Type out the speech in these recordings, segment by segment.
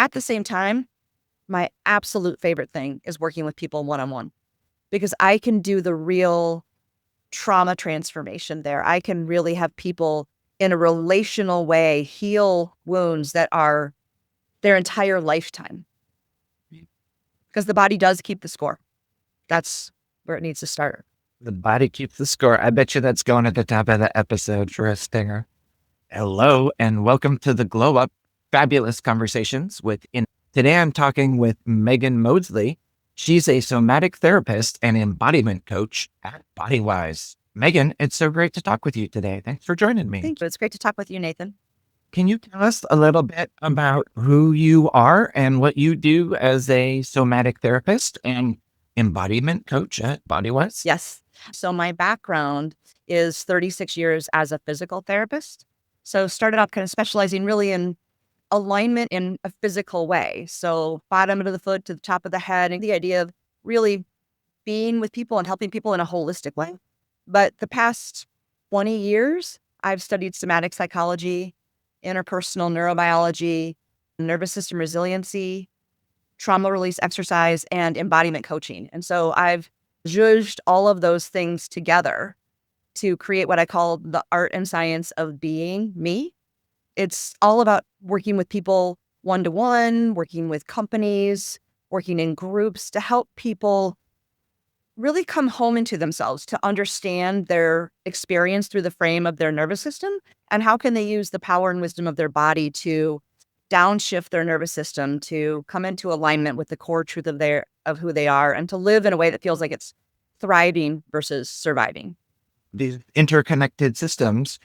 At the same time, my absolute favorite thing is working with people one-on-one, because I can do the real trauma transformation there. I can really have people in a relational way heal wounds that are their entire lifetime, because the body does keep the score. That's where it needs to start. The body keeps the score. I bet you that's going at the top of the episode for a stinger. Hello, and welcome to the Glow Up Fabulous Conversations Today I'm talking with Megan Moseley. She's a somatic therapist and embodiment coach at BodyWise. Megan, it's so great to talk with you today. Thanks for joining me. Thank you. It's great to talk with you, Nathan. Can you tell us a little bit about who you are and what you do as a somatic therapist and embodiment coach at BodyWise? Yes. So my background is 36 years as a physical therapist. So started off kind of specializing really in alignment in a physical way. So bottom of the foot to the top of the head, and the idea of really being with people and helping people in a holistic way. But the past 20 years, I've studied somatic psychology, interpersonal neurobiology, nervous system resiliency, trauma release exercise, and embodiment coaching. And so I've zhuzhed all of those things together to create what I call the art and science of being me. It's all about working with people one-to-one, working with companies, working in groups to help people really come home into themselves, to understand their experience through the frame of their nervous system, and how can they use the power and wisdom of their body to downshift their nervous system, to come into alignment with the core truth of who they are, and to live in a way that feels like it's thriving versus surviving. These interconnected systems.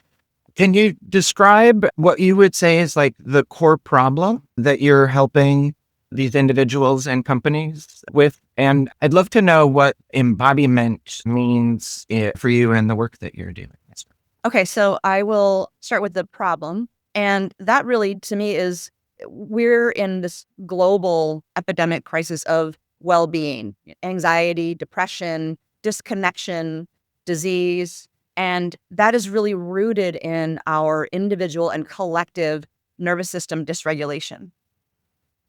Can you describe what you would say is like the core problem that you're helping these individuals and companies with? And I'd love to know what embodiment means for you and the work that you're doing. Okay, so I will start with the problem. And that really, to me, is we're in this global epidemic crisis of well-being, anxiety, depression, disconnection, disease. And that is really rooted in our individual and collective nervous system dysregulation.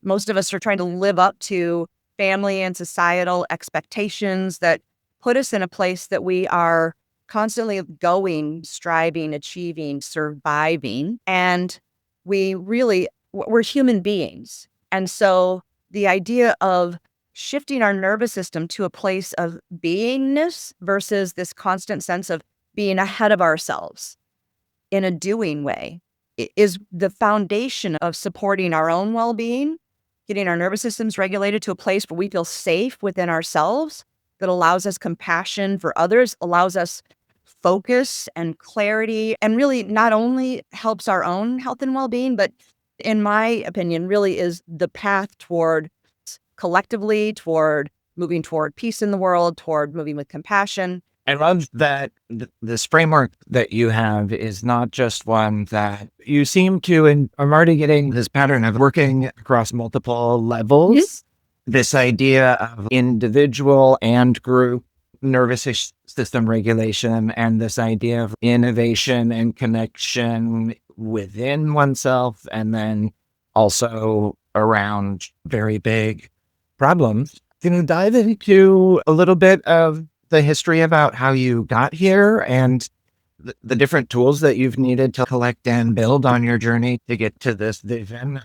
Most of us are trying to live up to family and societal expectations that put us in a place that we are constantly going, striving, achieving, surviving. And we're human beings. And so the idea of shifting our nervous system to a place of beingness versus this constant sense of being ahead of ourselves in a doing way is the foundation of supporting our own well-being, getting our nervous systems regulated to a place where we feel safe within ourselves, that allows us compassion for others, allows us focus and clarity, and really not only helps our own health and well-being, but in my opinion, really is the path toward collectively, toward moving toward peace in the world, toward moving with compassion. I love that this framework that you have is not just one that you seem to, and I'm already getting this pattern of working across multiple levels. Mm-hmm. This idea of individual and group nervous system regulation, and this idea of innovation and connection within oneself, and then also around very big problems. Can you dive into a little bit of the history about how you got here and the different tools that you've needed to collect and build on your journey to get to this vision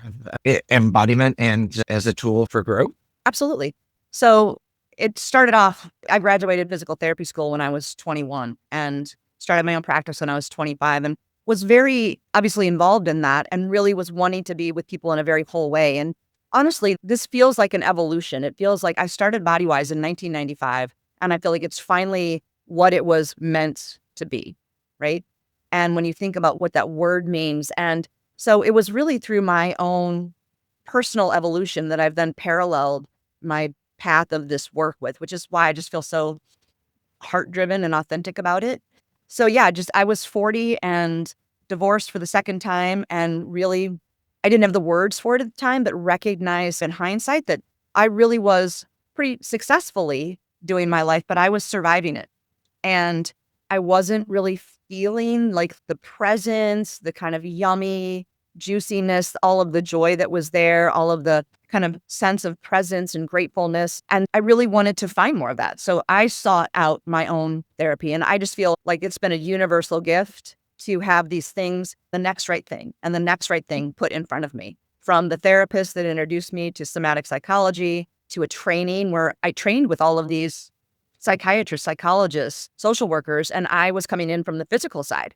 of embodiment and as a tool for growth? Absolutely. So it started off, I graduated physical therapy school when I was 21 and started my own practice when I was 25, and was very obviously involved in that and really was wanting to be with people in a very whole way. And honestly, this feels like an evolution. It feels like I started BodyWise in 1995. And I feel like it's finally what it was meant to be, right? And when you think about what that word means, and so it was really through my own personal evolution that I've then paralleled my path of this work with, which is why I just feel so heart-driven and authentic about it. So yeah, I was 40 and divorced for the second time, and really, I didn't have the words for it at the time, but recognized in hindsight that I really was pretty successfully doing my life, but I was surviving it. And I wasn't really feeling like the presence, the kind of yummy juiciness, all of the joy that was there, all of the kind of sense of presence and gratefulness. And I really wanted to find more of that. So I sought out my own therapy. And I just feel like it's been a universal gift to have these things, the next right thing and the next right thing put in front of me. From the therapist that introduced me to somatic psychology, to a training where I trained with all of these psychiatrists, psychologists, social workers, and I was coming in from the physical side.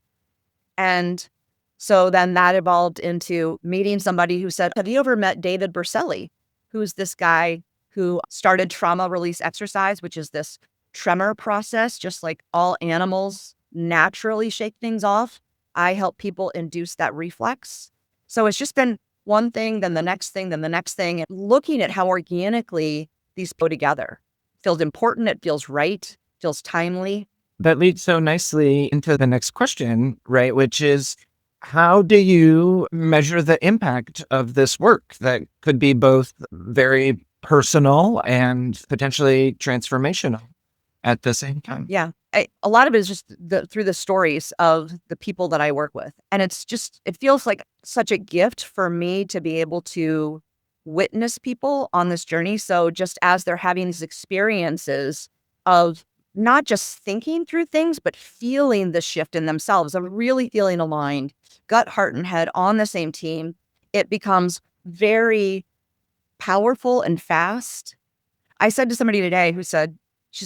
And so then that evolved into meeting somebody who said, have you ever met David Berceli, who's this guy who started trauma release exercise, which is this tremor process, just like all animals naturally shake things off. I help people induce that reflex. So it's just been one thing, then the next thing, then the next thing, and looking at how organically these go together. Feels important, it feels right, feels timely. That leads so nicely into the next question, right? Which is, how do you measure the impact of this work that could be both very personal and potentially transformational at the same time? Yeah. A lot of it is just through the stories of the people that I work with. And it feels like such a gift for me to be able to witness people on this journey. So just as they're having these experiences of not just thinking through things, but feeling the shift in themselves, of really feeling aligned, gut, heart, and head on the same team, it becomes very powerful and fast. I said to somebody today who said,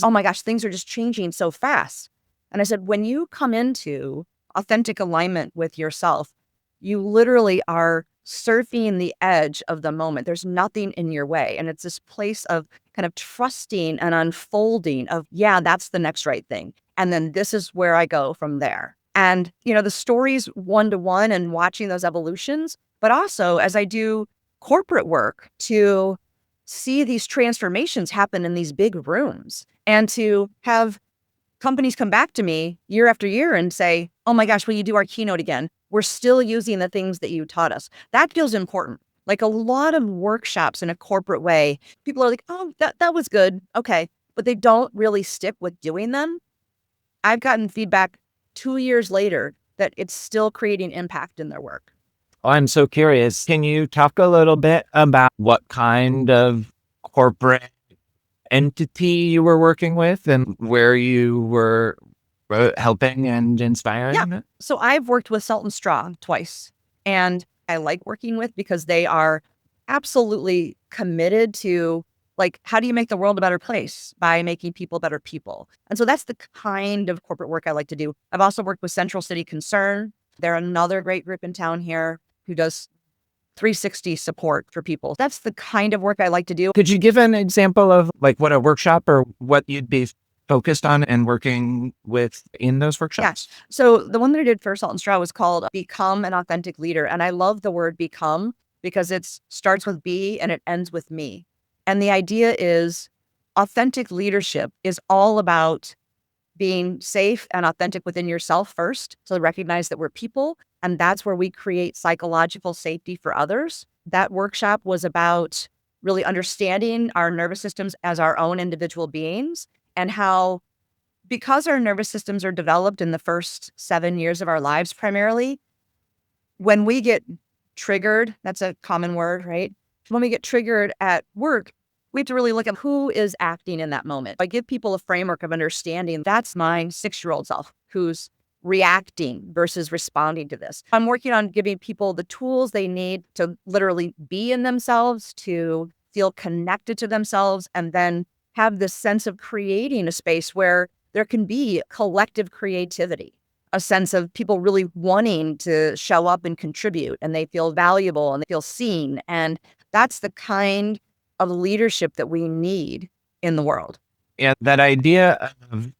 oh my gosh, things are just changing so fast. And I said, when you come into authentic alignment with yourself, you literally are surfing the edge of the moment. There's nothing in your way. And it's this place of kind of trusting and unfolding of, yeah, that's the next right thing. And then this is where I go from there. And, the stories one-to-one and watching those evolutions, but also as I do corporate work to see these transformations happen in these big rooms and to have companies come back to me year after year and say, oh my gosh, will you do our keynote again? We're still using the things that you taught us. That feels important. Like a lot of workshops in a corporate way, people are like, oh, that was good. Okay. But they don't really stick with doing them. I've gotten feedback 2 years later that it's still creating impact in their work. I'm so curious. Can you talk a little bit about what kind of corporate entity you were working with and where you were helping and inspiring? Yeah. So I've worked with Salt and Straw twice, and I like working with because they are absolutely committed to, like, how do you make the world a better place by making people better people? And so that's the kind of corporate work I like to do. I've also worked with Central City Concern. They're another great group in town here who does 360 support for people. That's the kind of work I like to do. Could you give an example of like what a workshop or what you'd be focused on and working with in those workshops? Yeah. So the one that I did for Salt and Straw was called Become an Authentic Leader. And I love the word become because it starts with be and it ends with me. And the idea is authentic leadership is all about being safe and authentic within yourself first. So recognize that we're people, and that's where we create psychological safety for others. That workshop was about really understanding our nervous systems as our own individual beings and how, because our nervous systems are developed in the first 7 years of our lives primarily, when we get triggered, that's a common word, right? When we get triggered at work, we have to really look at who is acting in that moment. I give people a framework of understanding that's my 6-year-old self who's reacting versus responding to this. I'm working on giving people the tools they need to literally be in themselves, to feel connected to themselves, and then have this sense of creating a space where there can be collective creativity, a sense of people really wanting to show up and contribute, and they feel valuable and they feel seen. And that's the kind of leadership that we need in the world. Yeah, that idea of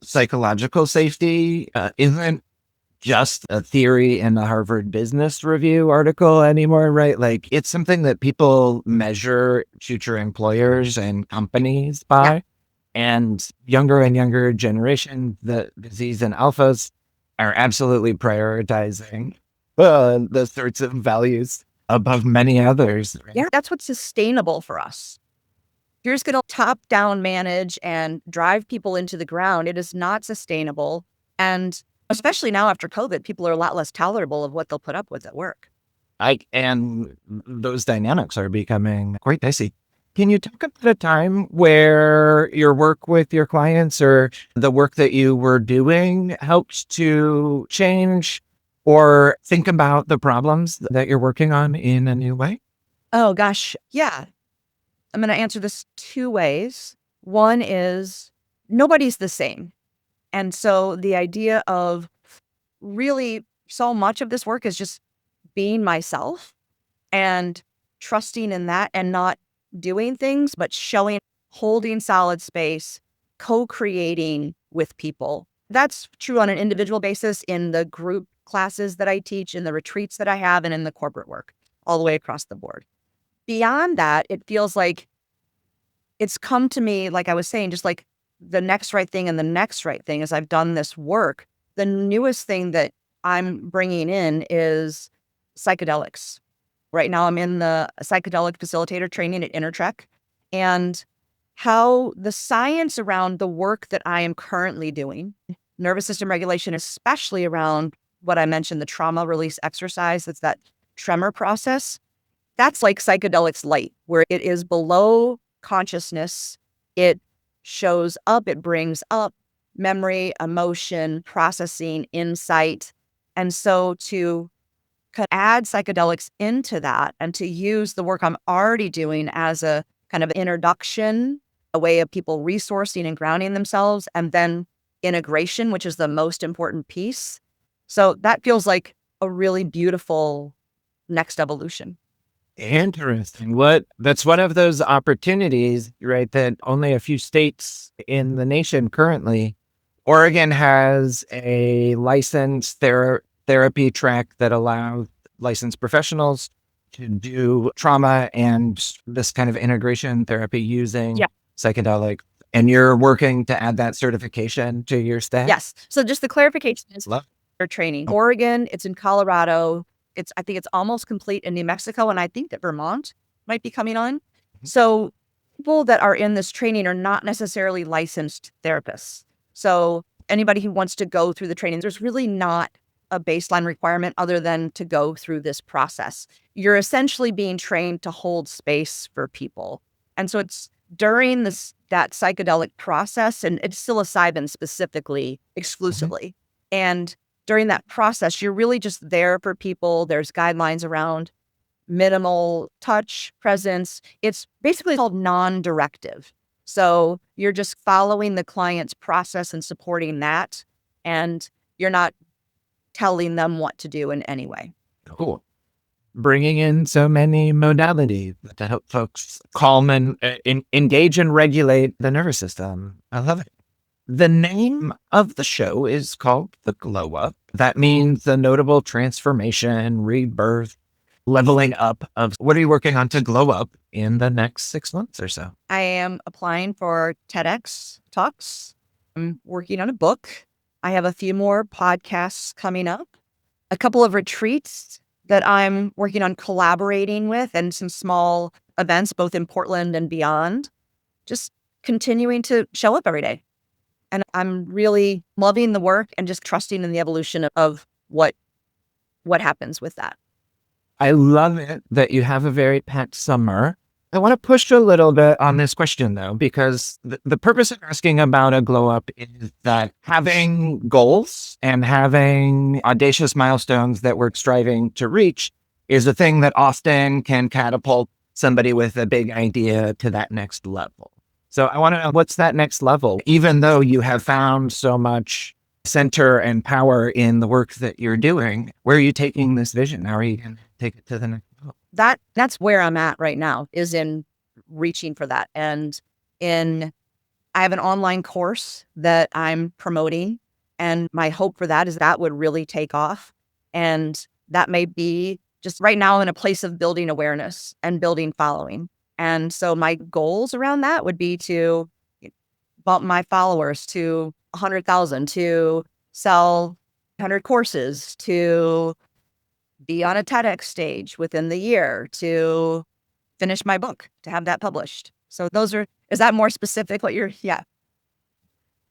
psychological safety isn't just a theory in the Harvard Business Review article anymore, right? Like it's something that people measure future employers and companies by. Yeah. And younger generation, the Z's and alphas are absolutely prioritizing the sorts of values above many others. Right? Yeah, that's what's sustainable for us. If you're just going to top down manage and drive people into the ground, it is not sustainable. And especially now after COVID, people are a lot less tolerable of what they'll put up with at work. And those dynamics are becoming quite dicey. Can you talk about a time where your work with your clients or the work that you were doing helped to change or think about the problems that you're working on in a new way? Oh gosh. Yeah. I'm going to answer this two ways. One is nobody's the same. And so the idea of really so much of this work is just being myself and trusting in that and not doing things, but showing, holding solid space, co-creating with people. That's true on an individual basis in the group classes that I teach, in the retreats that I have, and in the corporate work, all the way across the board. Beyond that, it feels like it's come to me, like I was saying, just like the next right thing and the next right thing as I've done this work. The newest thing that I'm bringing in is psychedelics. Right now, I'm in the psychedelic facilitator training at Intertrek, and how the science around the work that I am currently doing, nervous system regulation, especially around what I mentioned, the trauma release exercise, that's that tremor process. That's like psychedelics light, where it is below consciousness. It shows up, it brings up memory, emotion, processing, insight. And so to add psychedelics into that and to use the work I'm already doing as a kind of introduction, a way of people resourcing and grounding themselves, and then integration, which is the most important piece. So that feels like a really beautiful next evolution. Interesting. That's one of those opportunities, right? That only a few states in the nation currently. Oregon has a licensed therapy track that allows licensed professionals to do trauma and this kind of integration therapy using Yeah. psychedelic. And you're working to add that certification to your staff? Yes. So just the clarification is Love. for training. Oregon, it's in Colorado. I think it's almost complete in New Mexico, and I think that Vermont might be coming on. So people that are in this training are not necessarily licensed therapists. So anybody who wants to go through the training, there's really not a baseline requirement other than to go through this process. You're essentially being trained to hold space for people. And so it's during that psychedelic process, and it's psilocybin specifically, exclusively. And during that process, you're really just there for people. There's guidelines around minimal touch, presence. It's basically called non-directive. So you're just following the client's process and supporting that. And you're not telling them what to do in any way. Cool. Bringing in so many modalities to help folks calm and engage and regulate the nervous system. I love it. The name of the show is called The Glow Up. That means the notable transformation, rebirth, leveling up of what are you working on to glow up in the next 6 months or so? I am applying for TEDx talks. I'm working on a book. I have a few more podcasts coming up, a couple of retreats that I'm working on collaborating with, and some small events, both in Portland and beyond. Just continuing to show up every day. And I'm really loving the work and just trusting in the evolution of what happens with that. I love it that you have a very packed summer. I want to push a little bit on this question, though, because the purpose of asking about a glow up is that having goals and having audacious milestones that we're striving to reach is a thing that often can catapult somebody with a big idea to that next level. So I want to know, what's that next level? Even though you have found so much center and power in the work that you're doing, where are you taking this vision? How are you going to take it to the next level? That's where I'm at right now, is in reaching for that. And I have an online course that I'm promoting, and my hope for that is that would really take off. And that may be just right now in a place of building awareness and building following. And so my goals around that would be to bump my followers to 100,000, to sell 100 courses, to be on a TEDx stage within the year, to finish my book, to have that published. So is that more specific what yeah.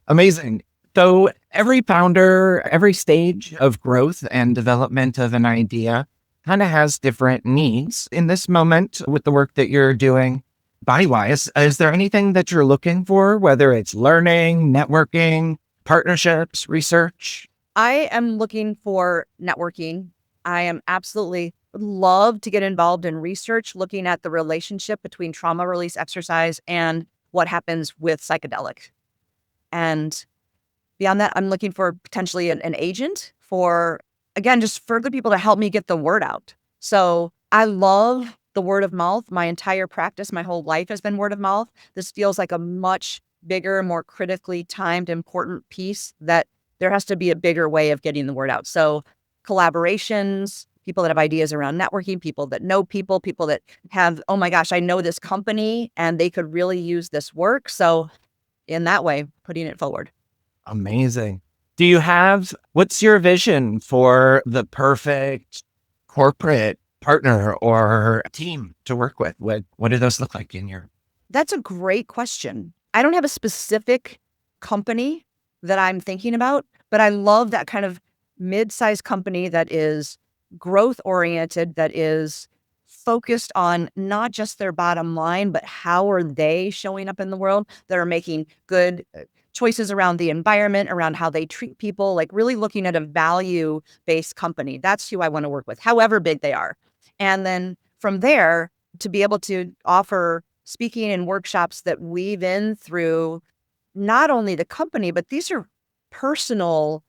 Amazing. So every founder, every stage of growth and development of an idea kind of has different needs in this moment with the work that you're doing. BodyWise, is there anything that you're looking for, whether it's learning, networking, partnerships, research? I am looking for networking. I am absolutely would love to get involved in research looking at the relationship between trauma release exercise and what happens with psychedelic. And beyond that, I'm looking for potentially an agent for, again, just further people to help me get the word out. So I love the word of mouth. My entire practice, my whole life has been word of mouth. This feels like a much bigger, more critically timed, important piece that there has to be a bigger way of getting the word out. So collaborations, people that have ideas around networking, people that know people that have, oh my gosh, I know this company and they could really use this work. So in that way, putting it forward. Amazing. Do you have, what's your vision for the perfect corporate partner or team to work with? What do those look like in your? That's a great question. I don't have a specific company that I'm thinking about, but I love that kind of mid-sized company that is growth oriented, that is focused on not just their bottom line, but how are they showing up in the world, that are making good choices around the environment, around how they treat people, like really looking at a value-based company. That's who I want to work with, however big they are. And then from there, to be able to offer speaking and workshops that weave in through not only the company, but these are personal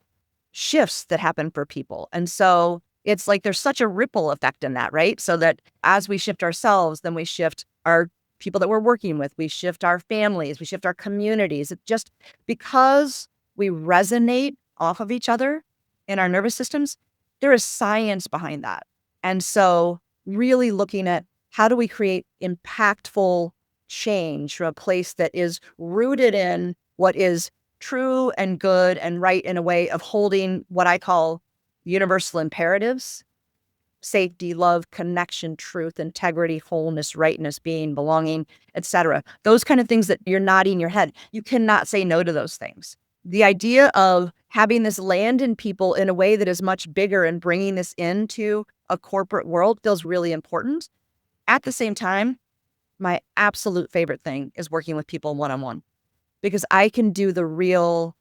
shifts that happen for people. And so it's like there's such a ripple effect in that, right? So that as we shift ourselves, then we shift our people that we're working with, we shift our families, we shift our communities. It just because we resonate off of each other in our nervous systems, there is science behind that. And so really looking at how do we create impactful change from a place that is rooted in what is true and good and right in a way of holding what I call universal imperatives: safety, love, connection, truth, integrity, wholeness, rightness, being, belonging, etc. Those kind of things that you're nodding your head. You cannot say no to those things. The idea of having this land in people in a way that is much bigger and bringing this into a corporate world feels really important. At the same time, my absolute favorite thing is working with people one-on-one, because I can do the real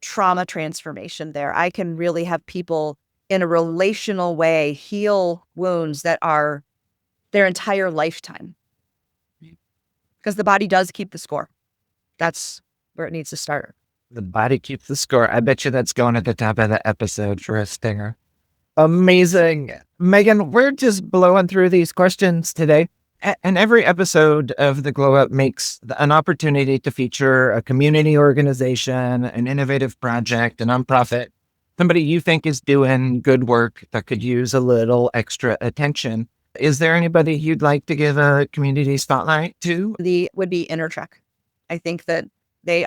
trauma transformation there. I can really have people in a relational way heal wounds that are their entire lifetime, because the body does keep the score. That's where it needs to start. The body keeps the score. I bet you that's going at the top of the episode for a stinger. Amazing. Megan, we're just blowing through these questions today. And every episode of the Glow Up makes an opportunity to feature a community organization, an innovative project, a nonprofit, somebody you think is doing good work that could use a little extra attention. Is there anybody you'd like to give a community spotlight to? The would be Intertrek. I think that they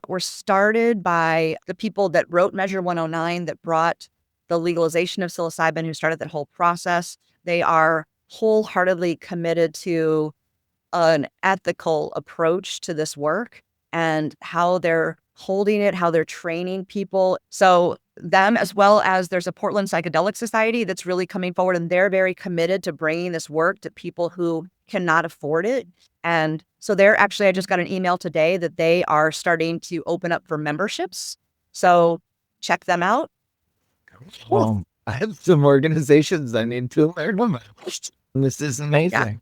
were started by the people that wrote Measure 109, that brought the legalization of psilocybin, who started that whole process. They are wholeheartedly committed to an ethical approach to this work and how they're holding it, how they're training people. So them, as well as there's a Portland Psychedelic Society that's really coming forward, and they're very committed to bringing this work to people who cannot afford it. And so I just got an email today that they are starting to open up for memberships. So check them out. Well, I have some organizations I need to learn about. This is amazing.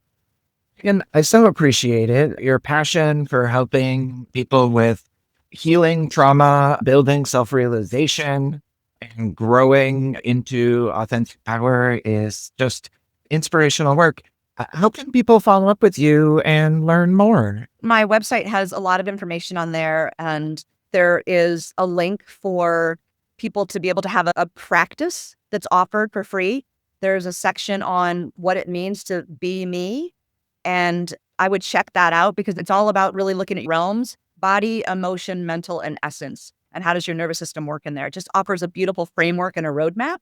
Yeah. And I so appreciate it. Your passion for helping people with healing trauma, building self-realization, and growing into authentic power is just inspirational work. How can people follow up with you and learn more? My website has a lot of information on there, and there is a link for people to be able to have a practice that's offered for free. There's a section on what it means to be me, and I would check that out, because it's all about really looking at realms: body, emotion, mental, and essence. And how does your nervous system work in there? It just offers a beautiful framework and a roadmap.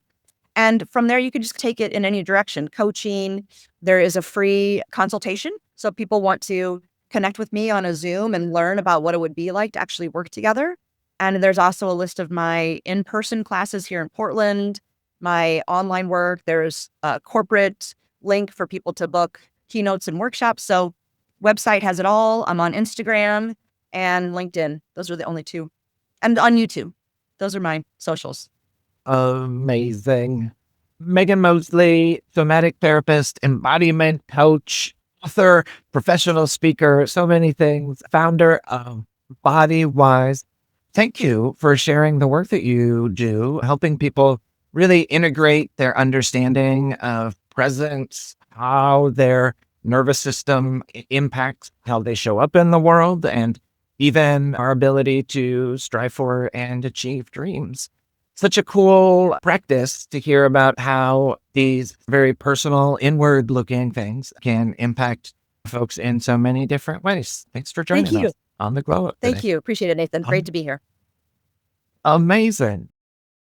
And from there, you can just take it in any direction. Coaching, there is a free consultation. So if people want to connect with me on a Zoom and learn about what it would be like to actually work together. And there's also a list of my in-person classes here in Portland, my online work. There's a corporate link for people to book keynotes and workshops. So website has it all. I'm on Instagram and LinkedIn. Those are the only two. And on YouTube. Those are my socials. Amazing. Megan Moseley, somatic therapist, embodiment coach, author, professional speaker, so many things, founder of BodyWise. Thank you for sharing the work that you do, helping people really integrate their understanding of presence, how their nervous system impacts how they show up in the world, and even our ability to strive for and achieve dreams. Such a cool practice to hear about how these very personal, inward looking things can impact folks in so many different ways. Thanks for joining us on the Glow Up Thank today. you. Appreciate it, Nathan. Great to be here. Amazing.